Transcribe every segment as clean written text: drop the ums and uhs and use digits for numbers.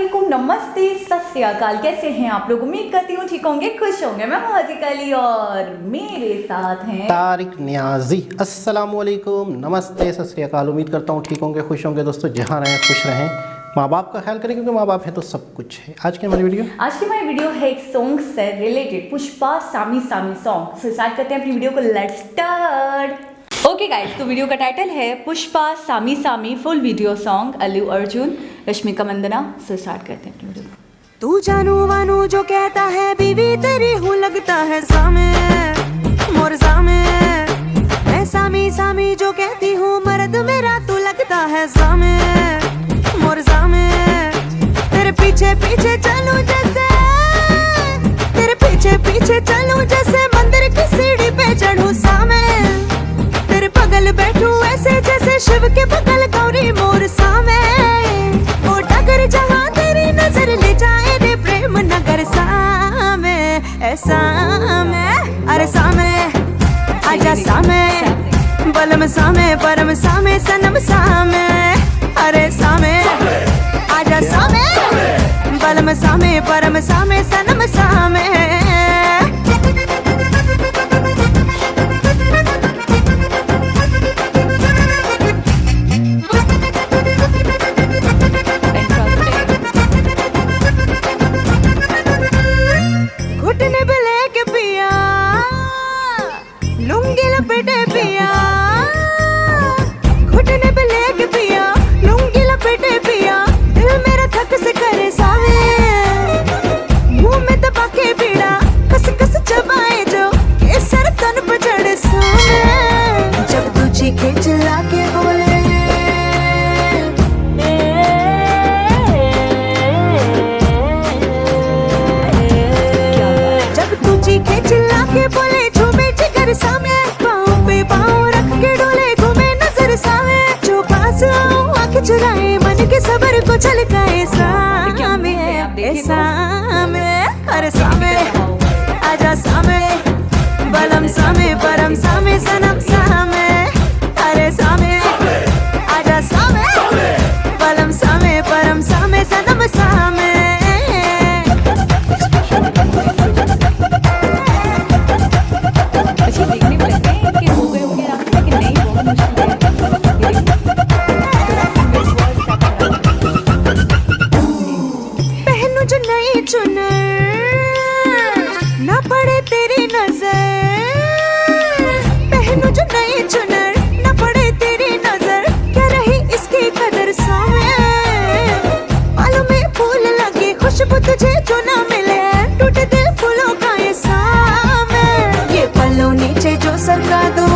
वालेकुम, नमस्ते, सत श्री अकाल। कैसे हैं आप लोग? उम्मीद करती हूँ ठीक होंगे, खुश होंगे। मैं हाजिक अली और मेरे साथ हैं तारिक नियाजी। अस्सलाम वालेकुम, नमस्ते, सत श्री अकाल। उम्मीद करता हूँ ठीक होंगे, खुश होंगे। दोस्तों जहाँ रहें खुश रहें, माँ बाप का ख्याल करें क्योंकि माँ बाप है तो सब कुछ है। आज की हमारी वीडियो है एक सॉन्ग से रिलेटेड, पुष्पा सामी सामी सॉन्ग। सो स्टार्ट करते हैं अपनी वीडियो को। Let's start. ओके गाइस, तो वीडियो का टाइटल है पुष्पा सामी सामी full video song, Allu Arjun, Rashmika Mandanna. So start करते हैं अपनी वीडियो। तू जानू वानू जो कहता है, बीवी तेरी हूँ लगता है सामे, मोर सामे। मैं सामी सामी जो कहती हूँ, मर्द मेरा तू लगता है सामे, मोर सामे। तेरे पीछे पीछे चलूं जैसे, तेरे पीछे पीछे चलूं जैसे मंदिर की सीढ़ी पे चढ़ूं सामे। तेरे बगल बैठूं ऐसे जैसे शिव के बगल गौरी मोर सामे। ओ डगर जहाँ तेरी नजर ले जाए रे प्रेम नगर सामे, ऐसा मैं, अरे सामे आजा सामे, बलम सामे परम सामे सनम सामे। अरे सामे आजा सामे, बलम सामे परम सामे सनम सामे। घुटने पे लेके पिया, लुंगी लपेटे पिया। घुटने पे लेके पिया, लुंगी लपेटे पिया। दिल मेरा धक से करे सावे, मुंह में दबा के पीड़ा, कस कस चबाए जो के सर तन पर चढ़े सावे। जब तू चीखे चिल्ला के बोले, चीखे चिल्ला के बोले, झूमे जिगर सामे। पाँव पे पाँव रख के डोले, घूमे नजर सामे। जो पास आऊं आँख चुराए, मन के सबर को झलकाए सामे, सामे। अरे सामे आजा सामे, बलम सामे परम सामे सनम सामे। अरे सामे आजा सामे, बलम सामे परम सामे सनम सामे। पहनू जो नई चुनर, ना पड़े तेरी नजर। पहनू जो नई चुनर, ना पड़े तेरी नजर। क्या रही इसकी कदर सामे, बालों में फूल लगे, खुशबू तुझे जो ना मिले। टूटे दिल फूलों का ये सामे, ये पल्लों नीचे जो सरका दो।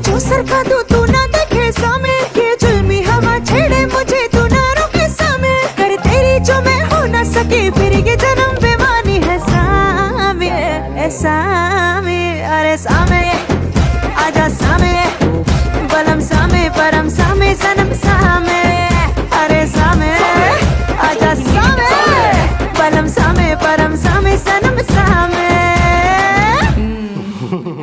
जो सरका दो तू ना देखे सामे, ये जुल्मी हवा छेड़े मुझे तू ना रोके सामे। कर तेरी जो मैं हो ना सके, फिर ये जन्म बेमानी है सामे, ए सामे। अरे सामे आजा सामे, बलम सामे परम सामे सनम सामे। अरे सामे आजा सामे, बलम सामे परम सामे सनम सामे।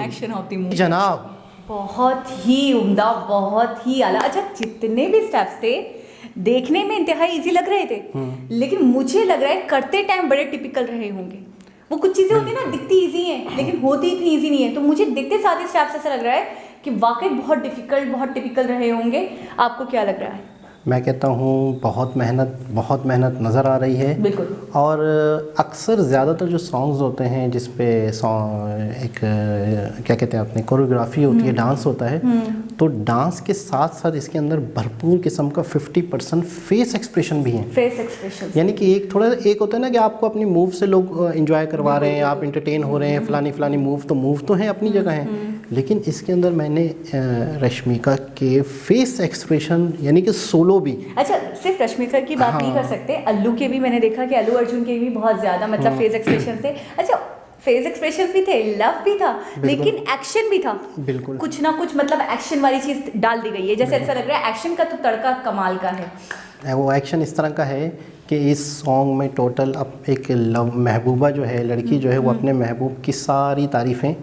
एक्शन ऑफ द मूवी जनाब बहुत ही उम्दा, बहुत ही आला। अच्छा, जितने भी स्टेप्स थे देखने में इंतहाई इजी लग रहे थे, लेकिन मुझे लग रहा है करते टाइम बड़े टिपिकल रहे होंगे। वो कुछ चीज़ें होती है ना, दिखती इजी हैं लेकिन होती इतनी इजी नहीं है। तो मुझे दिखते साथ ही स्टेप्स ऐसा लग रहा है कि वाकई बहुत डिफिकल्ट, बहुत टिपिकल रहे होंगे। आपको क्या लग रहा है? मैं कहता हूँ बहुत मेहनत नज़र आ रही है। बिल्कुल। और अक्सर ज़्यादातर जो सॉन्ग्स होते हैं जिस पे एक क्या कहते हैं अपने कोरियोग्राफी होती है, डांस होता है, तो डांस के साथ साथ इसके अंदर भरपूर किस्म का 50% फेस एक्सप्रेशन भी है। फेस एक्सप्रेशन यानी कि एक होता है ना कि आपको अपनी मूव से लोग इंजॉय करवा रहे हैं, आप इंटरटेन हो रहे हैं, फलानी मूव तो हैं अपनी जगह हैं, लेकिन इसके अंदर मैंने रश्मिका के फेस एक्सप्रेशन यानी कि सोलो भी। अच्छा, सिर्फ रश्मिका की बात नहीं कर सकते, अल्लू के भी मैंने देखा कि अल्लू अर्जुन के भी बहुत ज्यादा मतलब फेस एक्सप्रेशन थे। अच्छा, फेस एक्सप्रेशन भी थे, लव भी था, लेकिन एक्शन भी था। बिल्कुल कुछ ना कुछ मतलब एक्शन वाली चीज डाल दी गई है, जैसे ऐसा लग रहा है एक्शन का तो तड़का कमाल का है। वो एक्शन इस तरह का है कि इस सॉन्ग में टोटल अब एक महबूबा जो है, लड़की जो है, वो अपने महबूब की सारी तारीफ़ें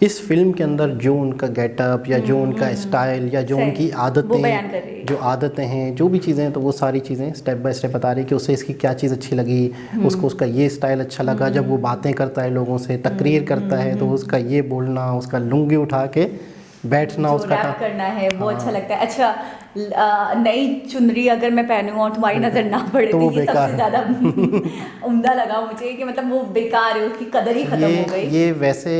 इस फिल्म के अंदर जो उनका गेटअप या जो उनका स्टाइल या जो सही, उनकी वो बयान कर रही है। जो आदतें हैं, जो भी चीज़ें हैं, तो वो सारी चीज़ें स्टेप बाय स्टेप बता रही है कि उसे इसकी क्या चीज़ अच्छी लगी, उसको उसका ये स्टाइल अच्छा लगा। जब वो बातें करता है लोगों से, तकरीर करता है, तो उसका ये बोलना, उसका लुंगी उठा के बैठना, जो उसका रैप करना है वो अच्छा लगता है। अच्छा, नई चुनरी अगर मैं पहनूं और तुम्हारी नजर ना पड़े तो तो वो ये बेकार सबसे है। ज्यादा उम्दा लगा मुझे कि मतलब वो बेकार है, उसकी कदर ही खत्म हो गई। ये वैसे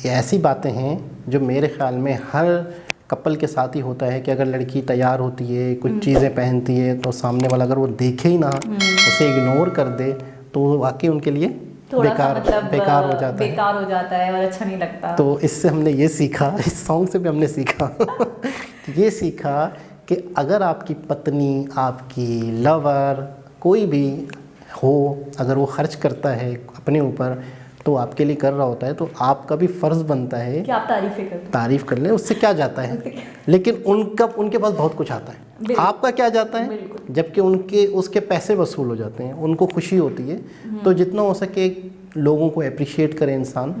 ऐसी बातें हैं जो मेरे ख्याल में हर कपल के साथ ही होता है कि अगर लड़की तैयार होती है, कुछ चीज़ें पहनती है, तो सामने वाला अगर वो देखे ही ना, उसे इग्नोर कर दे, तो वाकई उनके लिए थोड़ा सा बेकार मतलब बेकार हो जाता है। बेकार हो जाता है और अच्छा नहीं लगता। तो इससे हमने ये सीखा, इस सॉन्ग से भी हमने सीखा ये सीखा कि अगर आपकी पत्नी, आपकी लवर, कोई भी हो, अगर वो खर्च करता है अपने ऊपर, तो आपके लिए कर रहा होता है, तो आपका भी फ़र्ज़ बनता है कि आप तारीफें करते तारीफ़ कर लें। उससे क्या जाता है, लेकिन उनके पास बहुत कुछ आता है, बिल्कुल। आपका क्या जाता है, बिल्कुल। जबकि उसके पैसे वसूल हो जाते हैं, उनको खुशी होती है। तो जितना हो सके लोगों को अप्रिशिएट करे इंसान,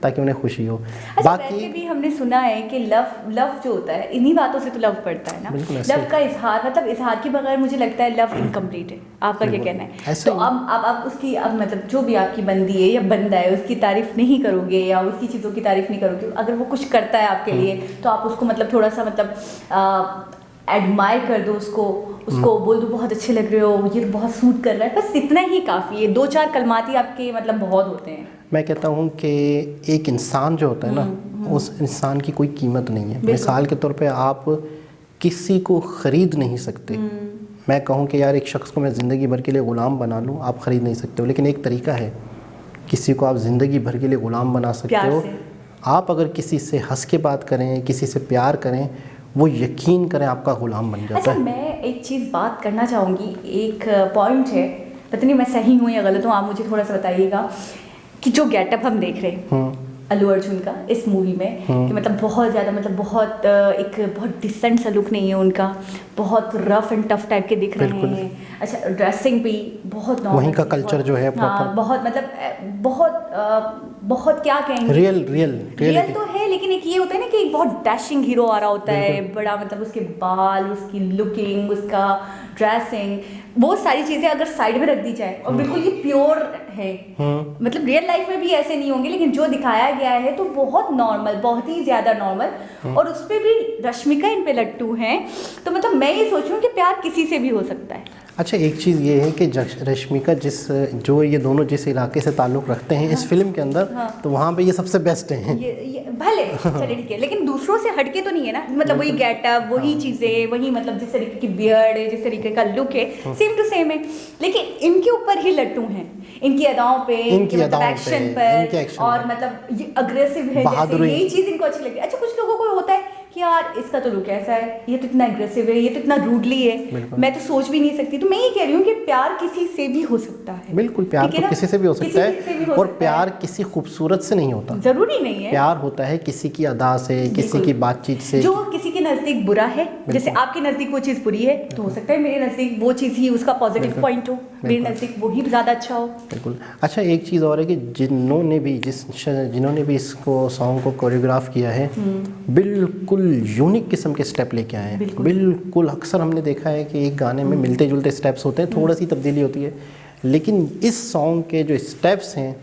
ताकि उन्हें खुशी हो। अच्छा, वैसे भी हमने सुना है कि लव जो होता है, इन्हीं बातों से तो लव पड़ता है ना। बिल्कुल ऐसे लव का इजहार, मतलब इजहार के बगैर मुझे लगता है लव इनकम्प्लीट है। आपका क्या कहना है? ऐसे तो ही। अब उसकी, अब मतलब जो भी आपकी बंदी है या बंदा है, उसकी तारीफ नहीं करोगे या उसकी चीज़ों की तारीफ नहीं करोगे, अगर वो कुछ करता है आपके लिए, तो आप उसको मतलब थोड़ा सा मतलब एडमायर कर दो, उसको बोल दो बहुत अच्छे लग रहे हो, ये बहुत सूट कर रहा है, बस इतना ही काफ़ी है। 2-4 कलमाती आपके मतलब बहुत होते हैं। मैं कहता हूँ कि एक इंसान जो होता है ना, उस इंसान की कोई कीमत नहीं है। मिसाल के तौर पे आप किसी को ख़रीद नहीं सकते। मैं कहूँ कि यार एक शख्स को मैं ज़िंदगी भर के लिए ग़ुलाम बना लूँ, आप ख़रीद नहीं सकते हो, लेकिन एक तरीका है, किसी को आप ज़िंदगी भर के लिए ग़ुलाम बना सकते प्यार हो। से। आप अगर किसी से हंस के बात करें, किसी से प्यार करें, वो यकीन करें आपका ग़ुलाम बन जाता अच्छा, है। मैं एक चीज़ बात करना चाहूँगी, एक पॉइंट है, पता नहीं मैं सही हूँ या गलत हूँ, आप मुझे थोड़ा सा बताइएगा, कि जो गेटअप हम देख रहे हैं अल्लू अर्जुन का इस मूवी में, कि मतलब बहुत ज़्यादा, मतलब बहुत एक बहुत डिसेंट सा लुक नहीं है उनका, बहुत रफ एंड टफ टाइप के दिख रहे हैं। अच्छा, ड्रेसिंग भी बहुत नॉर्मल, वहीं का कल्चर जो है हाँ, बहुत मतलब बहुत क्या कहेंगे, रियल तो है, लेकिन एक ये होता है ना कि एक बहुत डैशिंग हीरो आ रहा होता है, बड़ा मतलब उसके बाल, उसकी लुकिंग, उसका ड्रेसिंग, वो सारी चीज़ें अगर साइड में रख दी जाए और बिल्कुल ये प्योर है, मतलब रियल लाइफ में भी ऐसे नहीं होंगे, लेकिन जो दिखाया गया है तो बहुत नॉर्मल, बहुत ही ज़्यादा नॉर्मल, और उस पर भी रश्मिका इन पे लट्टू हैं। तो मतलब मैं ये सोच रही हूँ कि प्यार किसी से भी हो सकता है। अच्छा, एक चीज़ ये है कि रश्मिका जो ये दोनों जिस इलाके से ताल्लुक़ रखते हैं इस फिल्म के अंदर, तो वहाँ पे ये सबसे बेस्ट हैं। ये भले चलिए ठीक है, लेकिन दूसरों से हटके तो नहीं है ना, मतलब वही गेटअप, वही चीज़ें, वही मतलब जिस तरीके की बियर्ड है, जिस तरीके का लुक है, सेम टू सेम है, लेकिन इनके ऊपर ही लट्टू हैं, इनकी अदाओं पे, इनके मतलब एक्शन पर, और मतलब ये अग्रेसिव है, जैसे यही चीज़ इनको अच्छी लगती है। अच्छा, कुछ लोगों को होता है कि यार इसका तो लुक ऐसा है, ये तो इतना एग्रेसिव है, ये तो इतना रूडली है, मैं तो सोच भी नहीं सकती। तो मैं ये कह रही हूँ कि प्यार किसी से भी हो सकता है। बिल्कुल, प्यार तो किसी से भी हो सकता है, और प्यार किसी खूबसूरत से नहीं होता, जरूरी नहीं है। प्यार होता है किसी की अदा से, किसी की बातचीत से, जो किसी के नज़दीक बुरा है, जैसे आपके नज़दीक वो चीज़ बुरी है, तो हो सकता है मेरे नज़दीक वो चीज़ ही उसका पॉजिटिव पॉइंट हो, मेरे नज़दीक वो ही ज़्यादा अच्छा हो। बिल्कुल। अच्छा, एक चीज़ और है कि जिन्होंने भी इसको सॉन्ग को कोरियोग्राफ किया है, बिल्कुल यूनिक किस्म के स्टेप लेके आए हैं। बिल्कुल, अक्सर हमने देखा है कि एक गाने में मिलते जुलते स्टेप्स होते हैं, थोड़ा सी तब्दीली होती है, लेकिन इस सॉन्ग के जो स्टेप्स हैं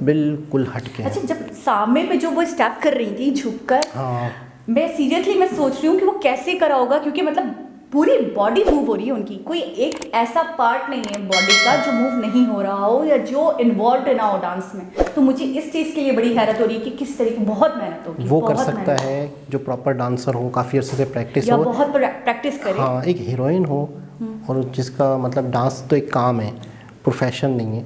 बिल्कुल हटके हैं। अच्छा, जब सामने पे जो वो स्टेप कर रही थी झुककर, हाँ, मैं सीरियसली मैं सोच रही हूँ कि वो कैसे करा होगा, क्योंकि मतलब पूरी बॉडी मूव हो रही है उनकी, कोई एक ऐसा पार्ट नहीं है बॉडी का जो मूव नहीं हो रहा हो या जो इन्वॉल्व ना हो डांस में। तो मुझे इस चीज़ के लिए बड़ी हैरत हो रही है कि किस तरीके, बहुत मेहनत होगी, वो कर सकता है जो प्रॉपर डांसर हो, काफ़ी अर्से से प्रैक्टिस हो, बहुत प्रैक्टिस करे। हाँ, एक हीरोइन हो और जिसका मतलब डांस तो एक काम है, प्रोफेशन नहीं है,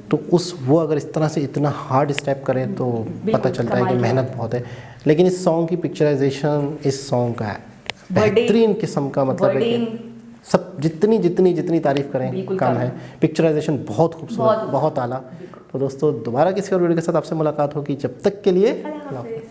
तो वो अगर इस तरह से इतना हार्ड स्टेप करे तो पता चलता है कि मेहनत बहुत है। लेकिन इस सॉन्ग की पिक्चराइजेशन, इस सॉन्ग का बेहतरीन किस्म का, मतलब सब जितनी तारीफ करें कम है। पिक्चराइजेशन बहुत खूबसूरत, बहुत आला। तो दोस्तों, दोबारा किसी और वीडियो के साथ आपसे मुलाकात होगी, जब तक के लिए अल्लाह हाफ़िज़।